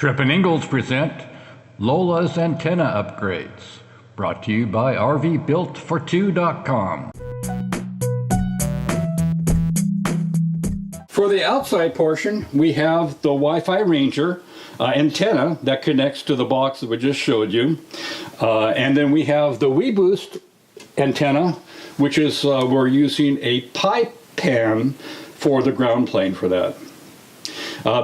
Trippin Engles present Lola's Antenna Upgrades, brought to you by RVBuiltFor2.com. For the outside portion, we have the Wi-Fi Ranger antenna that connects to the box that we just showed you. And then we have the WeBoost antenna, which is we're using a pipe pan for the ground plane for that.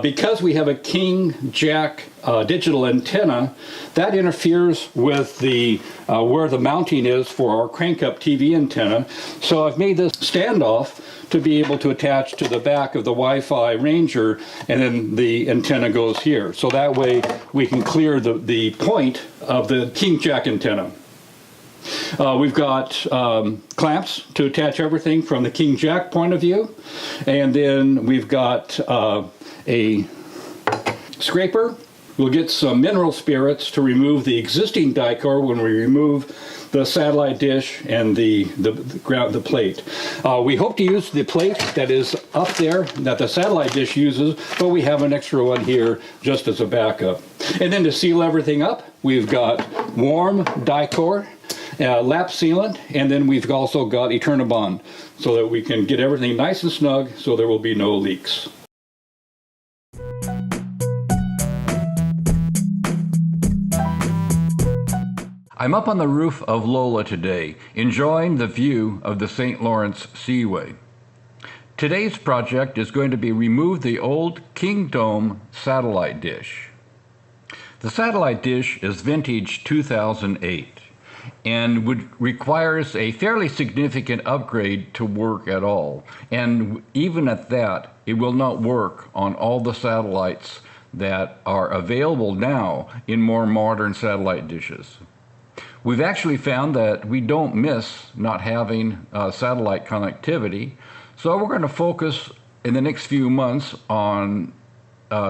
Because we have a king jack digital antenna, that interferes with the where the mounting is for our crank up TV antenna. So I've made this standoff to be able to attach to the back of the Wi-Fi Ranger, and then the antenna goes here. So that way we can clear the point of the king jack antenna. We've got clamps to attach everything from the king jack point of view, and then we've got a scraper. We'll get some mineral spirits to remove the existing Dicor when we remove the satellite dish and the plate. We hope to use the plate that is up there that the satellite dish uses, but we have an extra one here just as a backup. And then to seal everything up, we've got warm Dicor, lap sealant, and then we've also got Eternabond so that we can get everything nice and snug so there will be no leaks. I'm up on the roof of Lola today, enjoying the view of the St. Lawrence Seaway. Today's project is going to be remove the old King Dome satellite dish. The satellite dish is vintage 2008 and requires a fairly significant upgrade to work at all. And even at that, it will not work on all the satellites that are available now in more modern satellite dishes. We've actually found that we don't miss not having satellite connectivity, so we're going to focus in the next few months on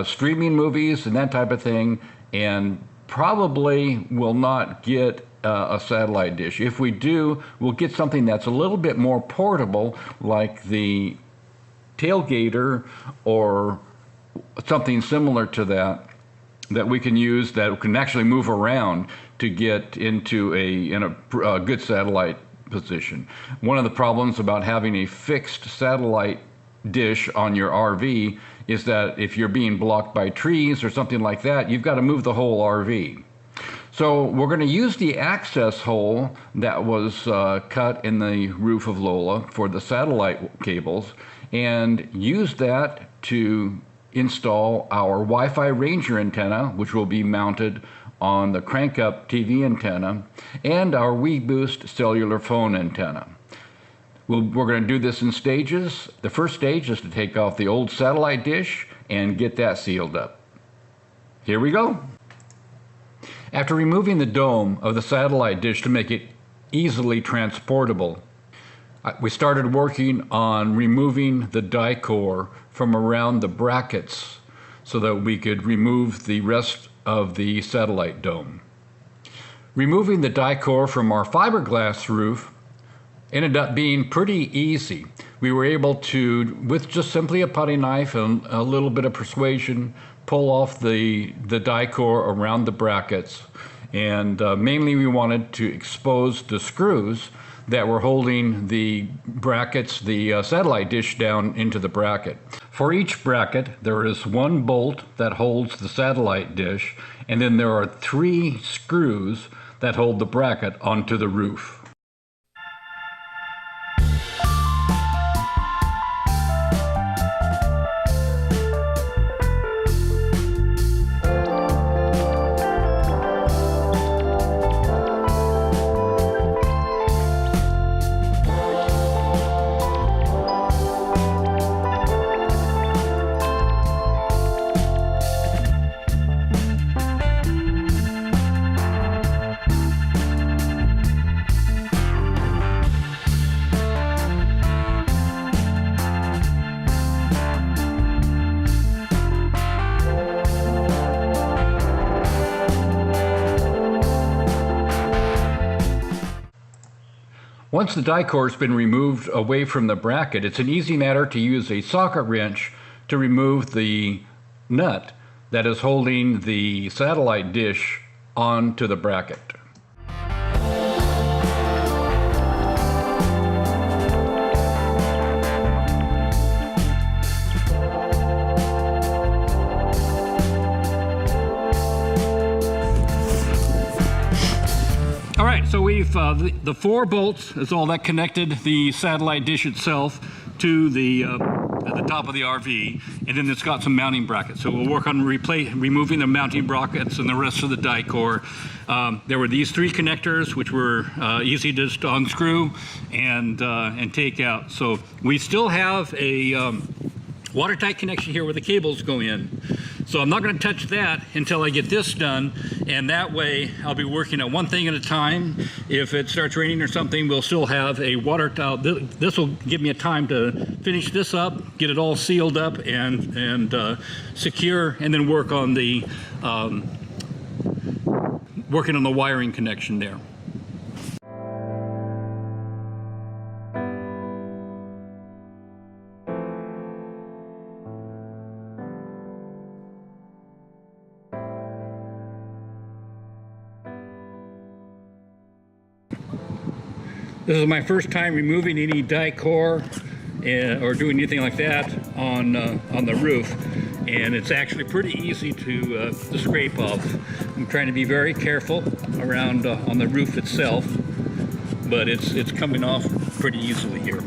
streaming movies and that type of thing, and probably will not get a satellite dish. If we do, we'll get something that's a little bit more portable, like the tailgater or something similar to that we can use, that can actually move around to get into a good satellite position. One of the problems about having a fixed satellite dish on your RV is that if you're being blocked by trees or something like that, you've got to move the whole RV. So we're going to use the access hole that was cut in the roof of Lola for the satellite cables and use that to install our Wi-Fi Ranger antenna, which will be mounted on the crank-up TV antenna, and our WeBoost cellular phone antenna. We're going to do this in stages. The first stage is to take off the old satellite dish and get that sealed up. Here we go. After removing the dome of the satellite dish to make it easily transportable, we started working on removing the Dicor from around the brackets so that we could remove the rest of the satellite dome. Removing the Dicor from our fiberglass roof ended up being pretty easy. We were able to, with just simply a putty knife and a little bit of persuasion, pull off the Dicor around the brackets. And mainly we wanted to expose the screws that were holding the brackets, the satellite dish down into the bracket. For each bracket, there is one bolt that holds the satellite dish, and then there are 3 screws that hold the bracket onto the roof. Once the Dicor has been removed away from the bracket, it's an easy matter to use a socket wrench to remove the nut that is holding the satellite dish onto the bracket. All right, so we've the 4 bolts is all that connected the satellite dish itself to the at the top of the RV, and then it's got some mounting brackets. So we'll work on removing the mounting brackets and the rest of the Dicor. There were these 3 connectors, which were easy to just unscrew and take out. So we still have a watertight connection here where the cables go in. So I'm not going to touch that until I get this done, and that way I'll be working on one thing at a time. If it starts raining or something, we'll still have a water towel. This will give me a time to finish this up, get it all sealed up and secure, and then work on the wiring connection there. This is my first time removing any Dicor or doing anything like that on the roof, and it's actually pretty easy to scrape off. I'm trying to be very careful around on the roof itself, but it's coming off pretty easily here.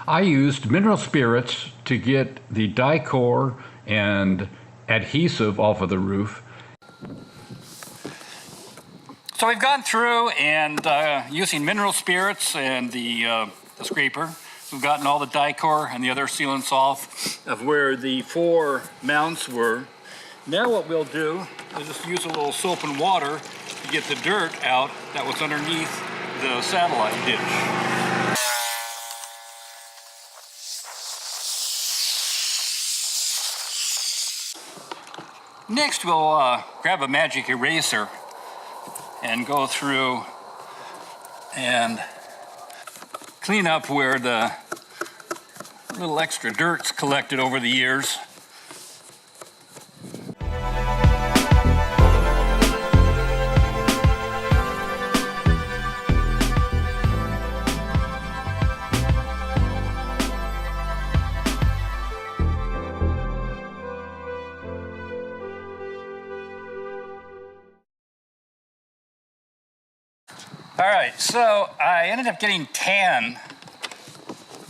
I used mineral spirits to get the Dicor and adhesive off of the roof. So we've gone through and using mineral spirits and the scraper, we've gotten all the Dicor and the other sealants off of where the 4 mounts were. Now what we'll do is just use a little soap and water to get the dirt out that was underneath the satellite dish. Next, we'll grab a magic eraser and go through and clean up where the little extra dirt's collected over the years. All right, so I ended up getting tan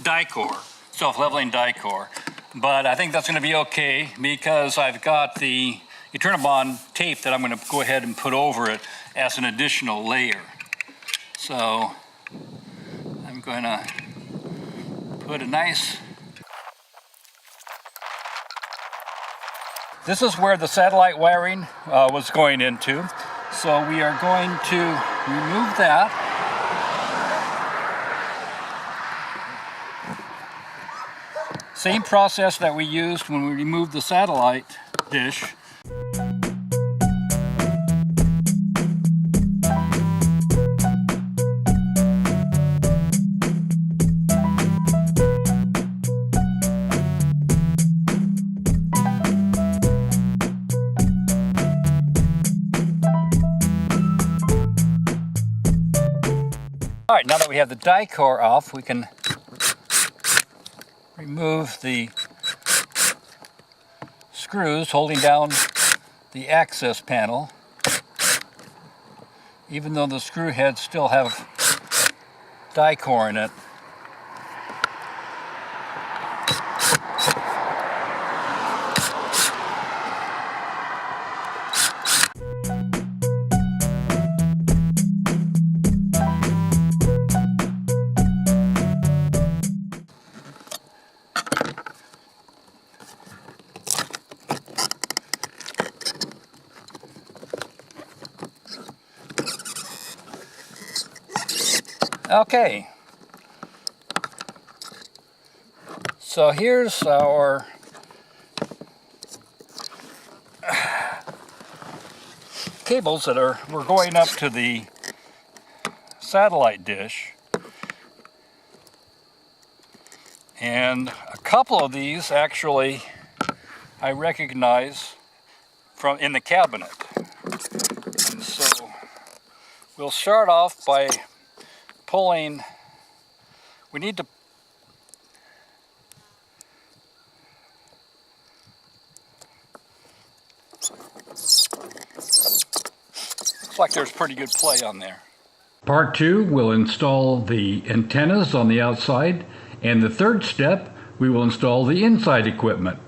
Dicor, self-leveling Dicor, but I think that's going to be okay because I've got the Eternabond tape that I'm going to go ahead and put over it as an additional layer. So I'm going to put a nice... This is where the satellite wiring was going into. So we are going to remove that. Same process that we used when we removed the satellite dish. All right, now that we have the Dicor off, we can remove the screws holding down the access panel, even though the screw heads still have Dicor in it. Okay, so here's our cables that we're going up to the satellite dish, and a couple of these actually I recognize from in the cabinet, and so we'll start off by pulling. We need to looks like there's pretty good play on there. Part 2, we'll install the antennas on the outside, and the third step, we will install the inside equipment.